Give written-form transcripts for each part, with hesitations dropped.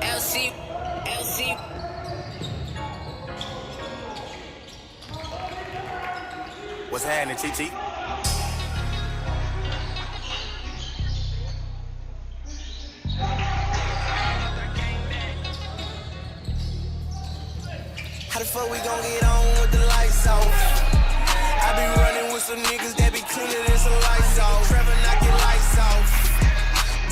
LC. What's happening, TT? How the fuck we gon' get on with the lights off? I be running with some niggas that be cleaner than some lights off. Trevor knock your lights off.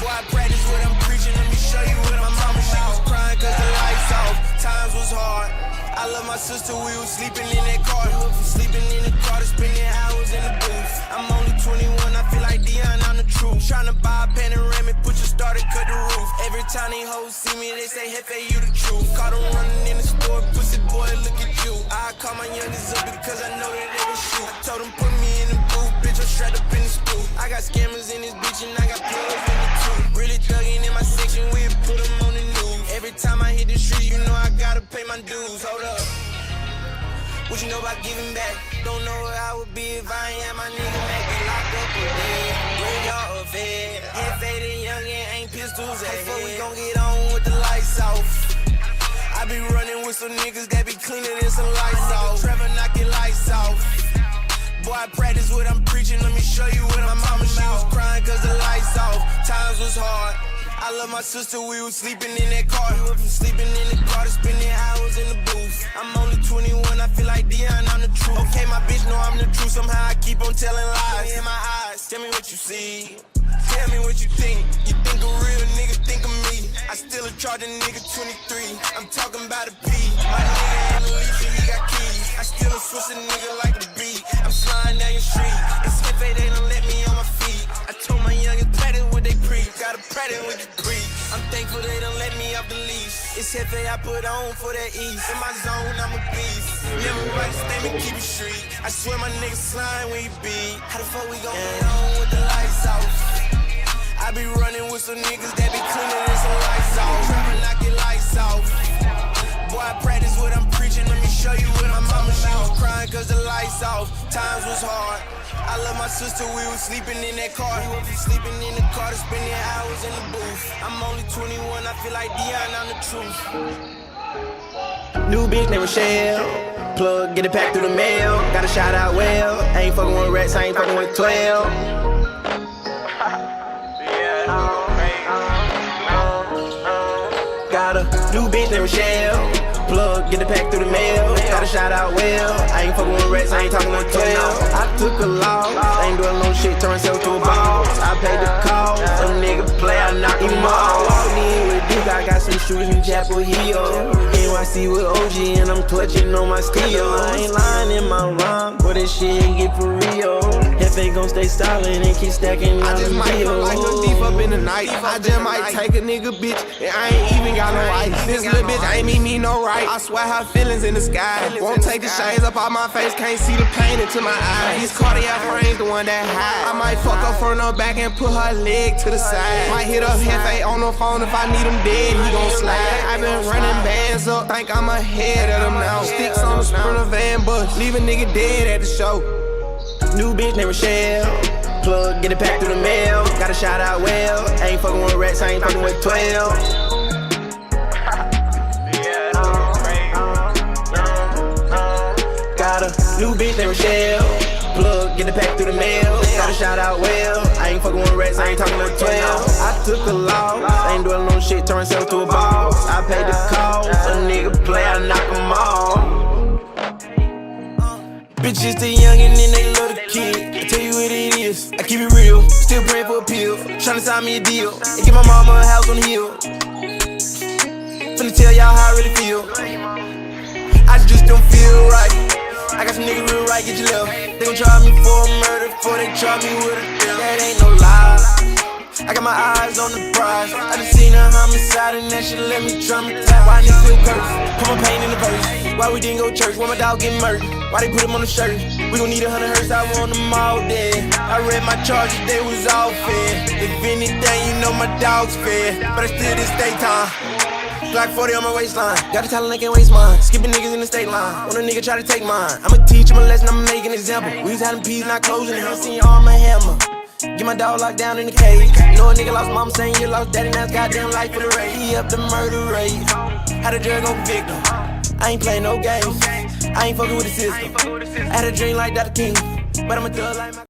Boy, I practice what I'm preaching. Let me show you what I'm talking about. She was crying cause the lights off. Times was hard. I love my sister, we was sleeping in that car. We went from sleeping in the car to spending hours in the booth. I'm only 21, I feel like Dion, I'm the truth. Tryna buy a panoramic, put your starter, cut the roof. Every time they hoes see me, they say, Hefe, you the truth. Caught them running in the store, pussy boy, look at you. I call my youngest up because I know that they can shoot. I told them put me in the booth, bitch, I'm strapped up in the spool. I got scammers in this bitch and I got plugs in the tooth. Really thugging in my section, we put them on the news. Every time I hit the street, you know I gotta pay my dues. Hold up. What you know about giving back? Don't know where I would be if I ain't had my nigga make me locked up or dead. Bring y'all a fed. Head faded, young and ain't pistols at head. We gon' get on with the lights off. I be running with some niggas that be cleaner than some lights off. Trevor knock your lights off. Boy, I practice what I'm preaching. Let me show you what I'm talking about. She was crying cause the lights off. Times was hard. I love my sister, we was sleeping in that car. We went from sleeping in the car to spending hours in the booth. I'm only 21, I feel like Dion, I'm the truth. Okay, my bitch know I'm the truth, somehow I keep on telling lies. In my eyes, tell me what you see. Tell me what you think. You think a real nigga think of me. I still charge a nigga 23. I'm talking about a P. My nigga in the leash and he got keys. I still a Swiss a nigga like the beat. I'm sliding down your street. It's Hefe, they don't let me on my feet. I told my youngest practice what they preach. Gotta practice what you preach. I'm thankful they don't let me off the leash. It's Hefe I put on for that east. In my zone, I'm a beast. Never write a statement, keep it street. I swear my niggas slime when you beat. How the fuck we gon' get on with the lights off? I be running with some niggas that be cleaner than some lights off. Tryna knock your lights off. Boy, I practice what I'm preaching. Let me show you what I'm talking about. She was crying cause the lights off. Times was hard. I love my sister, we was sleeping in that car. We went from sleeping in the car to spending hours in the booth. I'm only 21, I feel like Dion, I'm the truth. New bitch named Rochelle. Plug, get it packed through the mail. Got a shout out well. I ain't fucking with rats, I ain't fucking with 12. Got a new bitch named Rochelle. Plug, get it packed through the mail. Got a shout out well. I ain't fucking with rats, I ain't talking with 12. I took a loss, I ain't doing no shit, turn myself to a boss. I paid the call, some nigga play, I knock him off. Walked in with Duke, I got some shooters in Chapel Hill. NYC with OG and I'm clutching on my steel. I ain't lying in my rhyme, but this shit get for real. Hefe gon' stay solid and keep stacking I just might come like a thief up in the night. I just might take a nigga bitch and I ain't even got no ice. This little bitch ain't mean me no right. I swear I have feelings in the sky. Won't take the shades up out my face, can't see the pain into my eyes. These cardiac frames the one that hide. I might fuck up front or back and put her leg to the side. Might hit up Hefe on the phone if I need him dead, he gon' slide. I been running bands up, think I'm ahead of them now. Sticks on the Sprinter van bus, leave a nigga dead at the show. New bitch named Rochelle. Plug, get it packed through the mail. Got a shout out well. I ain't fucking with rats, I ain't fucking with 12. Got a new bitch named Rochelle. Plug, get it packed through the mail. Got a shout out well. I ain't fucking with rats, I ain't talking with 12. I took a loss, I ain't doing no shit, turn myself to a boss. I paid the call, a nigga play, I knock him off. Bitches stay young and then they love the kid. I tell you what it is, I keep it real. Still praying for a pill, tryna sign me a deal and get my mama a house on the hill. Finna tell y'all how I really feel. I just don't feel right. I got some niggas real right, get your left. They gon' try me for a murder before they try me with a deal. That ain't no lie. I got my eyes on the prize. I done seen a homicide and that shit let me traumatize. Why niggas still curse? Put my pain in the verse. Why we didn't go to church? Why my dog get murdered? Why they put him on the shirt? We gon' need 100 hertz, I want them all dead. I read my charges, they was all fair. If anything, you know my dog's fair. But I still this daytime. Glock 40 on my waistline. Got a talent, I can't waste mine. Skipping niggas in the state line. When a nigga try to take mine, I'ma teach him a lesson, I'm making his example. We was having peas, not closing. I seen arm and hammer. Get my dog locked down in the cage. Know a nigga lost mama, saying you lost daddy, now it's goddamn life for the race. He up the murder rate. How the judge gon' convict him? I ain't playing no games. I ain't fucking with the system. I had a dream like Dr. King, but I'm a thug like my